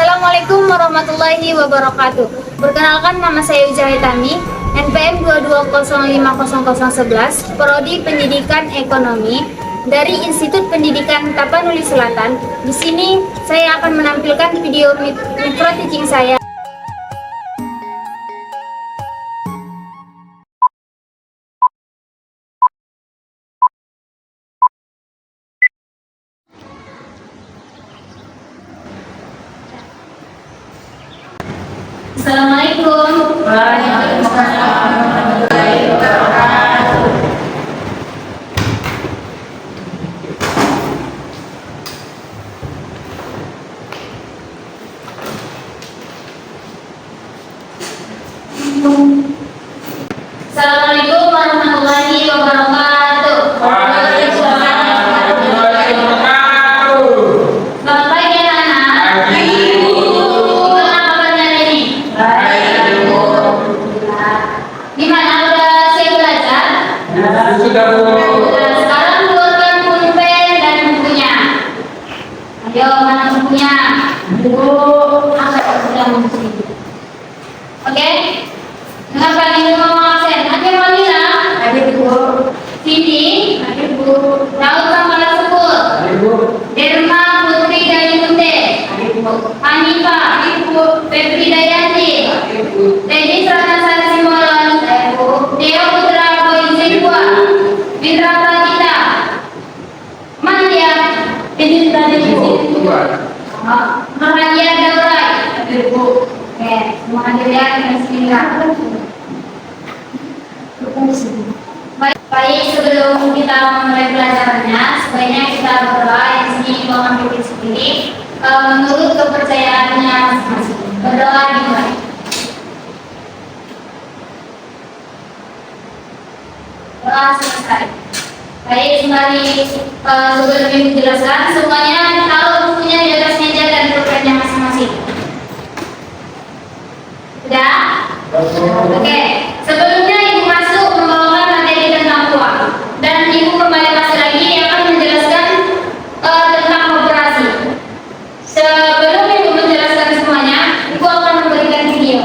Assalamualaikum warahmatullahi wabarakatuh. Perkenalkan, nama saya Wijaya Tami, NPM 2205011, Prodi Pendidikan Ekonomi dari Institut Pendidikan Tapanuli Selatan. Di sini saya akan menampilkan video micro teaching saya. Assalamualaikum. Waalaikumsalam warahmatullahi wabarakatuh. Assalamualaikum warahmatullahi wabarakatuh. Waalaikumsalam warahmatullahi wabarakatuh. Selamat pagi anak-anak. Pagi, Bu. Gimana kabarnya hari ini? Baik, Bu. Gimana, udah siap belajar? Sudah, Bu. Nah, sekarang keluarkan pulpen dan bukunya. Ayo, mana bukunya? Bu, angkat sedang buku. Oke? Dengarkan ini ngomong absen. Ada Malina, Ada, Bu. Cindy, Ada, Bu. Daud Kamala Sepul, Ada, Bu. Derma Putri Dayunte, Ada, Bu. Hanifah, Febri Dayanti, Ada, Bu. Dennis Ratnasari Simolon, Deo Putra Boy Zilwa, Indra Pratita, Malia, ini tadi Mahadia Daurai. Ada, Bu. Oke, semua hadir ya, bismillah. Baik, sebelum kita memulai pelajarannya, sebaiknya kita berdoa. Yang sini Ibu akan bikin sendiri menurut kepercayaannya masing-masing. Berdoa dimulai. Doa selesai. Baik, kembali sebelum Ibu jelaskan, semuanya taruh bukunya di atas meja dan pulpennya masing-masing. Sudah? Oke, sebelumnya Ibu masuk membawakan materi tentang uang, dan Ibu kembali masuk lagi yang akan menjelaskan tentang operasi. Sebelum Ibu menjelaskan semuanya, Ibu akan memberikan video.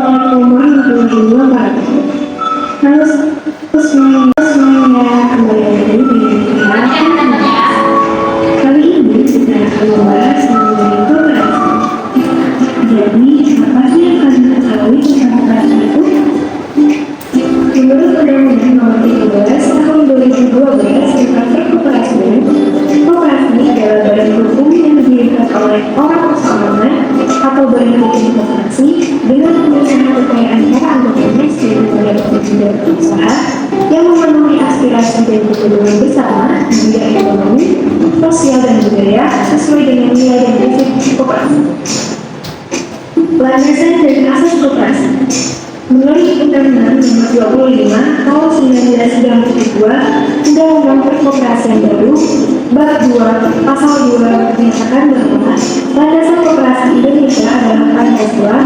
Assalamualaikum warahmatullahi wabarakatuh. Halo semuanya, kembali lagi di video Bagian namanya. kali ini kita akan membahas mengenai koperasi. Jadi, apa sih yang kalian ketahui tentang koperasi itu? Menurut Undang-Undang Nomor 13 Tahun 2012 tentang Perkoperasian, koperasi adalah badan hukum yang didirikan oleh orang usahawan atau badan hukum koperasi dengan penyelesaian kekayaan para anggotanya sebagai badan hukum dan usaha yang memenuhi aspirasi dan kepentingan bersama di bidang ekonomi, sosial dan budaya sesuai dengan nilai dan prinsip koperasi. Landasan dan asas koperasi. Menurut Undang-Undang Nomor 25 Tahun 1992 Undang-Undang Perkoperasian baru Bab 2 Pasal 2 menyatakan bahwa landasan koperasi Indonesia adalah Pancasila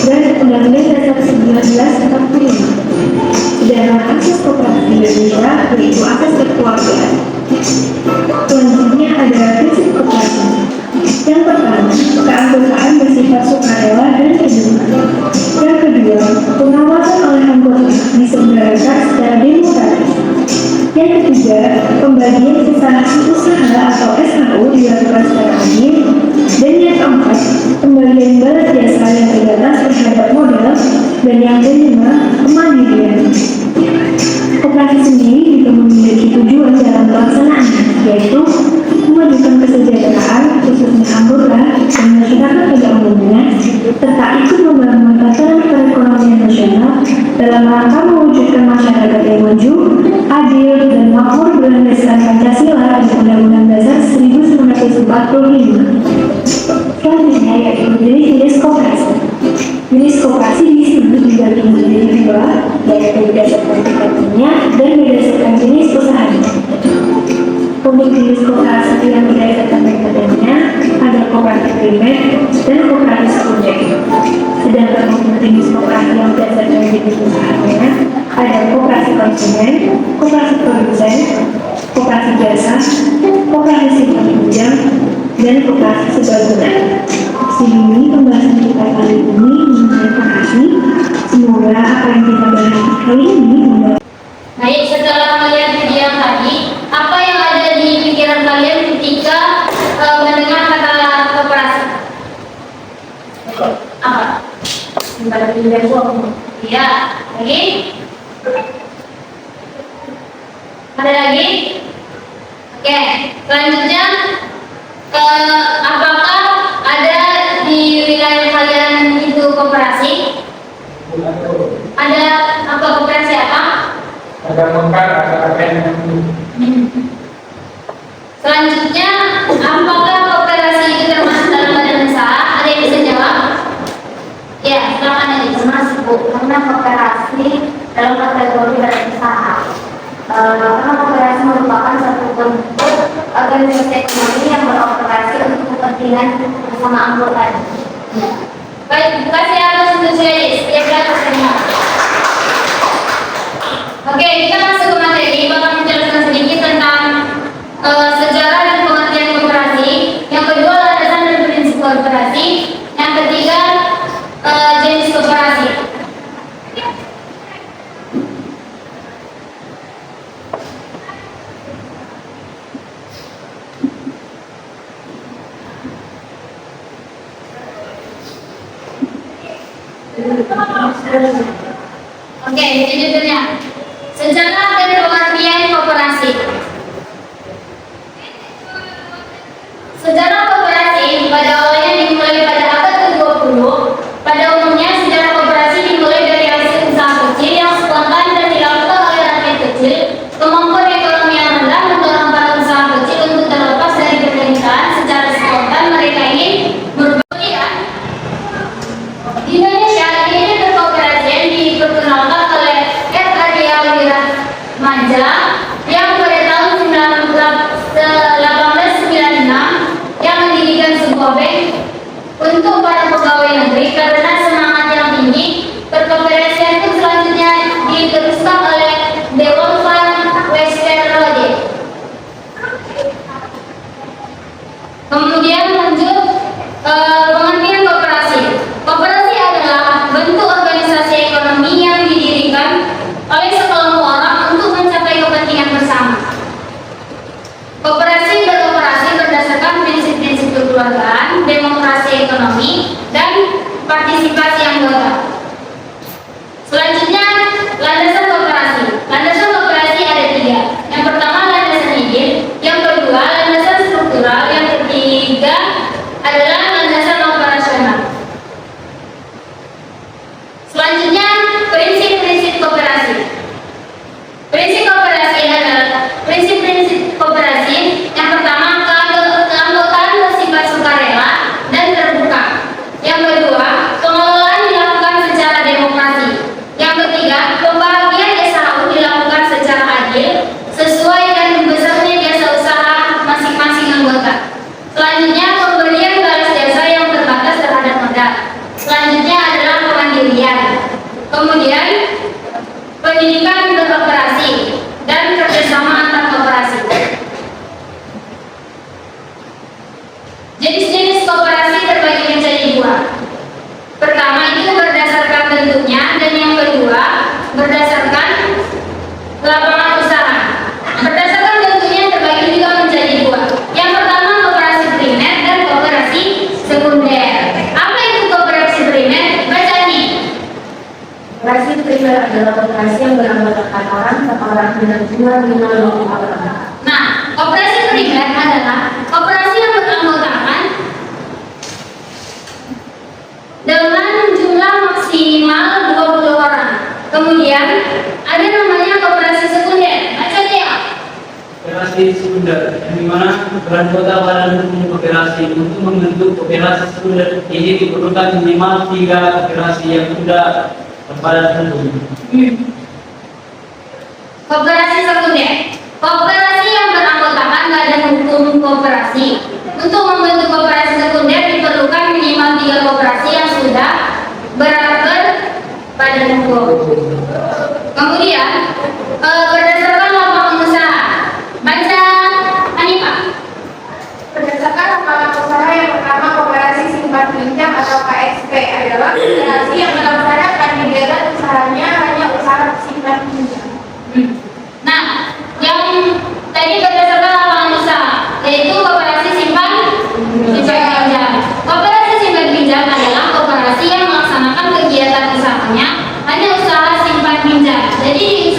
dan Undang-Undang Dasar 1945. Sedangkan asas koperasi Indonesia yaitu asas kekeluargaan. Selanjutnya ada prinsip koperasi. Yang pertama, keanggotaan bersifat sukarela dan terbuka. Yang kedua, pengawasan oleh anggota diselenggarakan secara demokratis. Yang ketiga, pembagian instansi usaha atau SHU dilakukan secara adil. Dan yang keempat, pembagian balas jasa yang terbatas terhadap modal. Dan yang kelima, kemandirian. Koperasi sendiri juga memiliki tujuan dalam pelaksanaannya, yaitu memajukan kesejahteraan khususnya anggota dan masyarakat pada umumnya, serta ikut membangun tatanan perekonomian nasional dalam rangka mewujudkan masyarakat yang maju, adil, dan makmur berlandaskan Pancasila dan Undang-Undang Dasar 1945. Selanjutnya yaitu jenis koperasi. Jenis koperasi disebut dibagi menjadi dua, yaitu berdasarkan tingkatannya dan berdasarkan jenis usahanya. Untuk jenis koperasi yang berdasarkan tingkatannya ada kooperatif primer dan kooperatif sekunder. Sedangkan untuk jenis koperasi yang berdasarkan jenis usahanya ada koperasi konsumen, koperasi produsen, koperasi koperasi jasa, koperasi penunjang, dan koperasi serbaguna. Di sini pembahasan kita kali ini mengenai koperasi. Semoga apa yang kita bahas kali ini membawa. Baik, setelah melihat video yang tadi, apa yang ada di pikiran kalian ketika mendengar kata koperasi? Apa? Iya, lagi? Ada lagi? Oke, selanjutnya apakah ada di wilayah kalian itu koperasi? Ada apa koperasi apa? Ada mekar, ada agen. Selanjutnya, apakah koperasi itu termasuk dalam badan usaha? Ada yang bisa jawab? Ya, silakan Edi. Termasuk Bu, karena koperasi dalam kategori badan usaha. Karena koperasi merupakan satu bentuk organisasi ekonomi yang beroperasi untuk kepentingan bersama anggota. Baik, terima kasih atas antusias. Ya, silakan semua. Oke, kita masuk ke materi. Bakal menjelaskan sedikit tentang sejarah dan pengertian koperasi. Yang kedua, landasan dan prinsip koperasi. Yang ketiga, jenis koperasi. Oke, ini judulnya. Sejarah dan pengertian koperasi. Sejarah koperasi pada awalnya dimulai pada abad ke-20. Pada umumnya sejarah koperasi dimulai dari hasil usaha kecil yang spontan dan dilakukan oleh rakyat kecil. Kemampuan ekonomi yang rendah mendorong para usaha kecil untuk terlepas dari pemerintahan. Secara spontan mereka ingin berbuat. Di Indonesia, ide berkoperasi yang diperkenalkan oleh R.A. Wirahmaja yang pada tahun 1896 yang mendirikan sebuah bank untuk para pegawai negeri. Karena semangat yang tinggi, perkoperasian itu selanjutnya diteruskan oleh Dewan van Westerwolde. Kemudian lanjut pengertian koperasi. Koperasi adalah bentuk organisasi ekonomi yang didirikan oleh sekelompok orang untuk mencapai kepentingan bersama. Koperasi beroperasi berdasarkan prinsip-prinsip kekeluargaan, demokrasi ekonomi, dan partisipasi anggota. Selanjutnya, landasan koperasi. Landasan koperasi ada 3. Yang pertama, landasan ide. Yang kedua, landasan struktural. Yang ketiga adalah landasan operasional. Selanjutnya, prinsip-prinsip koperasi. Prinsip koperasi adalah prinsip-prinsip koperasi. Yang pertama, keanggotaan bersifat sukarela dan terbuka. Yang kedua, pengelolaan dilakukan secara demokrasi. Yang ketiga, pembagian SHU dilakukan secara adil sesuai dengan besarnya jasa usaha masing-masing anggota. Selanjutnya, pemberian balas jasa yang terbatas terhadap modal. Selanjutnya adalah kemandirian. Kemudian, pendidikan beroperasi dan kerjasama antar koperasi. Jenis-jenis koperasi terbagi menjadi 2. Pertama itu berdasarkan bentuknya, dan yang kedua berdasarkan lapangan usaha. Berdasarkan bentuknya terbagi juga menjadi 2. Yang pertama koperasi primer dan koperasi sekunder. Apa itu koperasi primer? Baca nih. Koperasi primer adalah koperasi yang beranggotakan orang per orang dengan jumlah minimal 20 orang. Nah, koperasi primer adalah koperasi yang beranggotakan dengan jumlah maksimal 20 orang. Kemudian ada namanya koperasi sekunder. Baca dia. Koperasi sekunder, yang dimana beranggota badan hukum koperasi. Untuk membentuk koperasi sekunder ini diperlukan minimal 3 koperasi yang sudah berbadan hukum. Koperasi sekunder, koperasi yang beranggotakan badan hukum koperasi. Untuk membentuk koperasi sekunder diperlukan minimal 3 koperasi yang sudah berbadan hukum. Kemudian berdasarkan lapangan usaha. Baca atau KSP adalah koperasi yang melaksanakan kegiatan usahanya hanya usaha simpan pinjam. Nah, yang tadi berdasarkan lapangan usaha, yaitu koperasi simpan pinjam. Koperasi simpan pinjam adalah koperasi yang melaksanakan kegiatan usahanya hanya usaha simpan pinjam. Jadi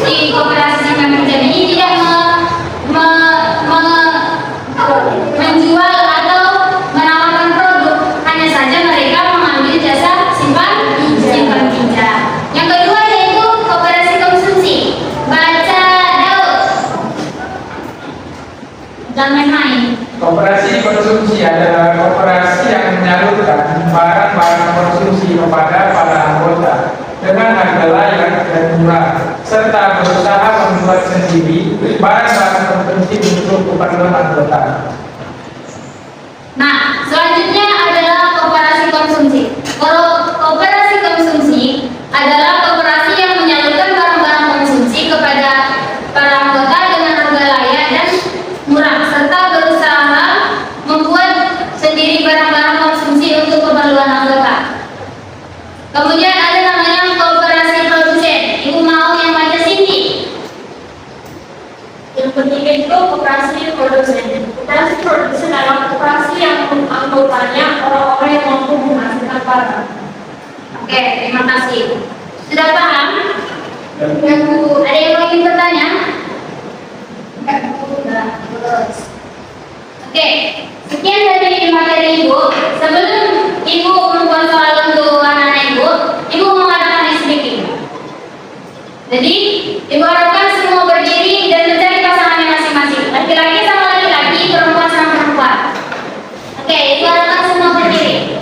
di koperasi simpan pinjam ini tidak menjual atau menawarkan produk, hanya saja mereka mengambil jasa simpan pinjam. Yang kedua yaitu koperasi konsumsi. Baca Daud. Jangan main-main. Koperasi konsumsi adalah koperasi yang menyalurkan barang-barang konsumsi kepada para anggota dengan harga layak dan murah, serta berusaha membuat sendiri barang-barang konsumsi untuk keperluan anggota. Nah, selanjutnya adalah koperasi konsumsi. Koperasi konsumsi adalah koperasi yang menyalurkan barang-barang konsumsi kepada para anggota dengan harga layak dan murah, serta berusaha membuat sendiri barang-barang konsumsi untuk keperluan anggota. Kemudian ada namanya koperasi produsen. Ibu mau yang baca Cindy? Yang ketiga itu koperasi produsen. Koperasi produsen adalah koperasi yang anggotanya orang-orang yang mampu menghasilkan barang. Oke, terima kasih. Sudah paham? Ada yang mau ingin bertanya? Sudah. Terus. Oke, sekian dari materi Ibu. Sebelum Ibu membuat soal untuk anak-anak Ibu mengadakan speaking. Jadi, Ibu harapkan semua berdiri dan mencari pasangannya masing-masing. Laki-laki sama laki-laki, perempuan sama perempuan. Oke, Ibu harapkan semua berdiri.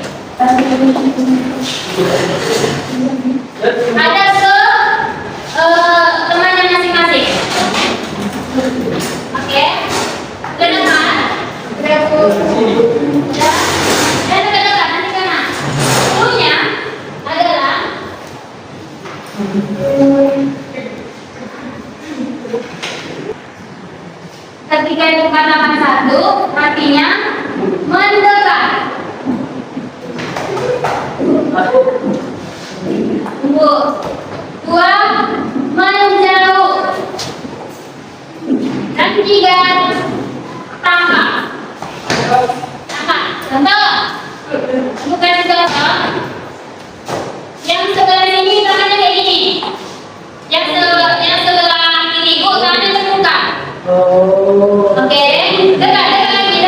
Ada temannya masing-masing. Oke, kedengar? Dan kedengar nanti karena dulunya adalah ketika dikatakan satu, artinya mendekat. Dua, menjauh. Dan tiga, tangkap. Contoh, bukan contoh. Yang sebelah sini tangannya kayak gini. Yang sebelah kiri Ibu tangannya terbuka. Oke, dekat lagi.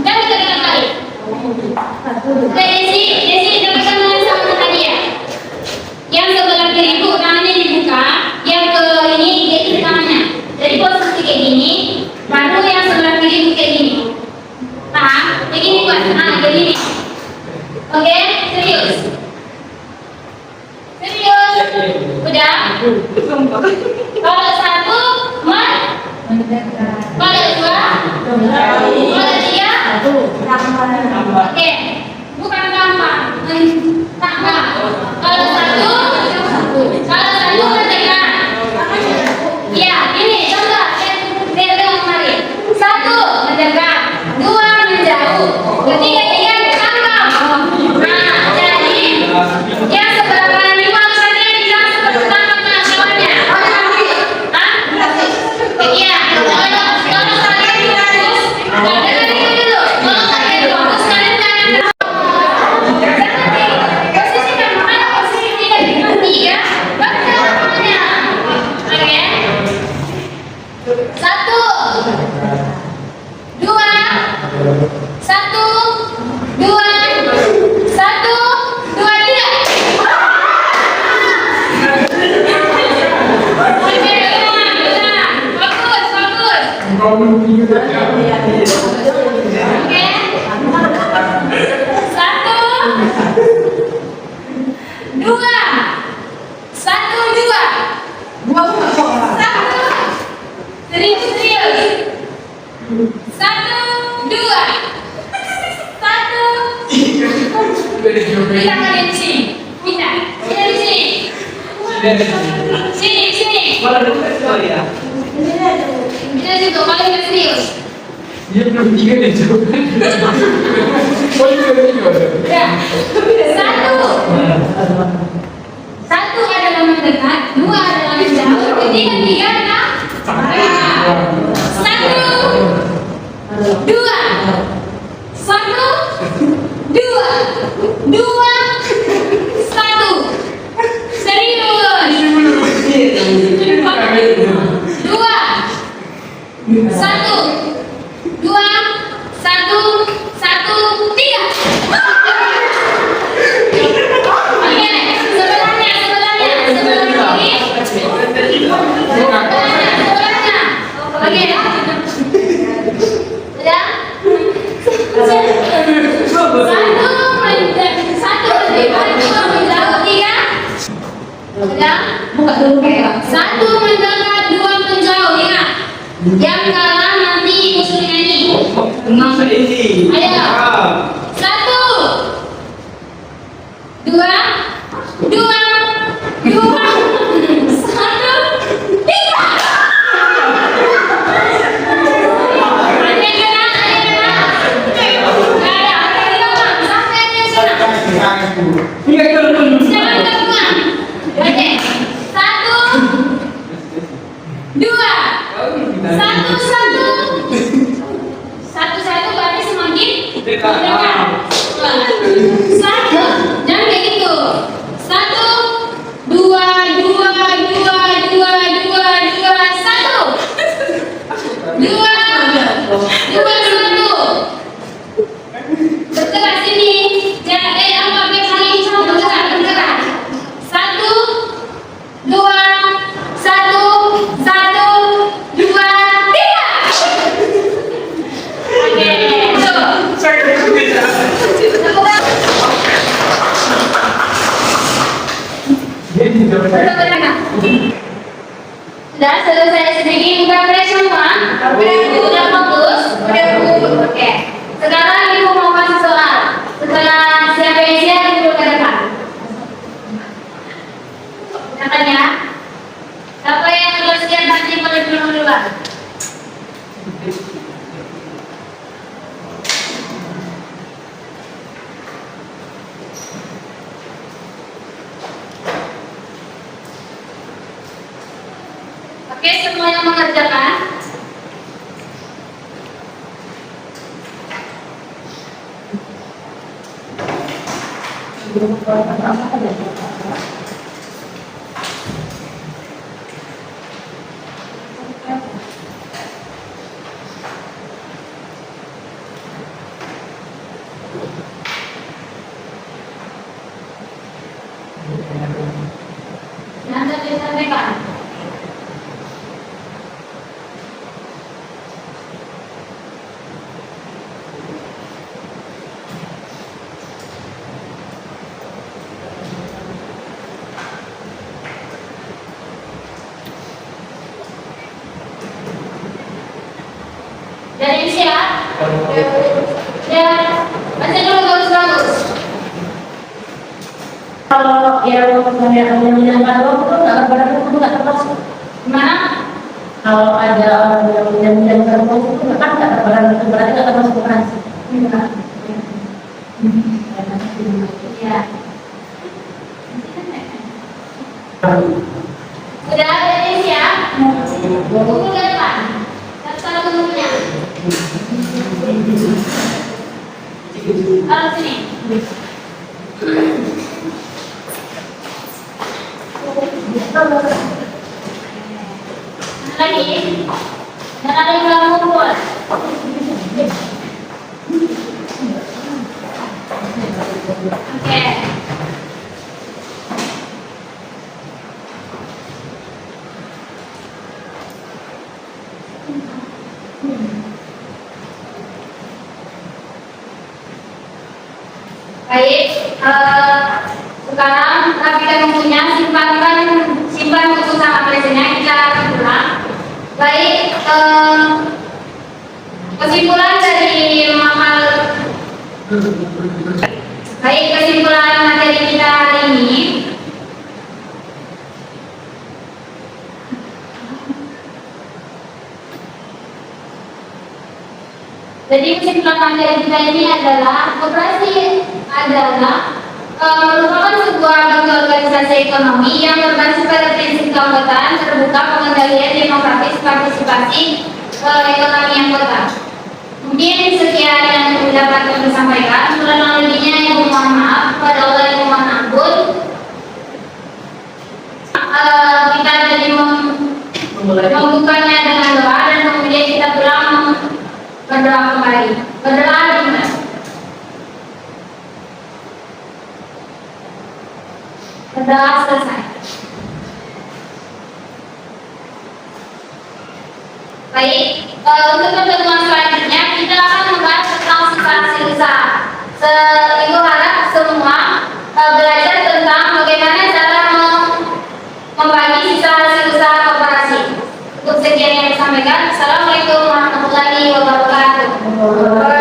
Jangan dekat lagi. Oke, Desi dekatkan dengan sama tadi ya. Yang sebelah kiri Ibu tangannya dibuka, yang ke ini jadi tangannya. Jadi posisi kayak gini, baru yang sebelah kiri Ibu kayak gini. Paham? Kayak gini buat, kayak gini. Oke, serius. Udah? Kalau satu, kalau dua, kalau tiga, oke, bukan gampang, tambah. Kalau satu mendekat. Ya, ini contoh. Lihat kemarin. Satu mendekat, dua menjauh, ketiga ditangkap. Nah, jadi yang sebelah kanan Ibu harus hati-hati jangan seperti tangkap kawannya. Iya, kalau kalian bagus, kalian dulu. Kalau kalian bagus, kalian jangan posisikan mana posisi tidak diganti ya. Baca namanya. Oke. Satu, dua, satu, dua, tiga. Bagus. Oke. Satu, dua, satu, dua. Satu, serius. Satu, dua, satu. Kita kalian di sini. Kita di sini. Sini. Kita juga paling serius. Dia belum tiga deh, Ya. Satu adalah mendekat, dua adalah menjauh, ketiga tiga enam. Satu, dua, satu, dua, dua, satu. Serius. Dua, satu, dua, satu, satu, tiga. Oke, sebelahnya lagi. Sebelahnya. Oke. Sudah? Satu mendekat, dua menjauh, tiga. Sudah? Buka dulu kayak. Satu mendekat, dua menjauh, ingat. Yang kalah nanti usul nyanyi. Tenang ini. Ayo. Satu, dua, dua, dua, satu, tiga. Ada yang kena, ada yang kena. Nggak ada, ada yang kena. Sampai ada yang kena. Jangan gabungan. Oke. Satu, dua, satu, satu. Satu berarti semakin dekat. Satu, jangan kayak gitu. Satu, dua, dua, dua, dua, dua, dua, satu. Dua, dua, satu. Bergerak sini. Jangan apa saling sama bergerak. Satu, dua, satu, satu, dua, tiga. Oke, tuh. Sudah selesai sedikit buka fresh semua. Udah fokus. Oke. Sekarang ibu mau kasih soal. Setelah siapa yang siap ibu ke depan. Silakan ya. Siapa yang belum siap nanti boleh duluan. Oke, semuanya mengerjakan. Yang tadi sampaikan. Dari siap? Ya, baca dulu bagus-bagus. Kalau yang menyangka itu nggak berarti itu nggak termasuk. Gimana? Kalau ada orang yang menyangka itu kan nggak berarti nggak termasuk operasi. Ya. Sudah ada yang siap? Buku ke depan. Satu bukunya. Taruh sini. Lagi. Jangan ada yang bilang ngumpul. Oke. Baik, sekarang kita mempunyai simpan buku sama presenya, kita akan pulang. Baik, kesimpulan dari kesimpulan materi kita hari ini. Jadi kesimpulan dari kita ini adalah koperasi adalah merupakan sebuah bentuk organisasi ekonomi yang berbasis pada prinsip keanggotaan, terbuka, pengendalian, demokratis, partisipasi ekonomi anggota. Mungkin sekian yang dapat kami sampaikan. Kurang lebihnya ibu mohon maaf. Kepada Allah ibu mohon ampun. Kita jadi membukanya dengan doa dan kemudian kita pulang berdoa kembali. Berdoa dimana? Berdoa selesai. Baik, untuk pertemuan selanjutnya kita akan membahas tentang sisa-sisa usaha. Ibu harap semua belajar tentang bagaimana cara membagi sisa hasil usaha koperasi. Untuk sekian yang disampaikan, Assalamualaikum warahmatullahi wabarakatuh.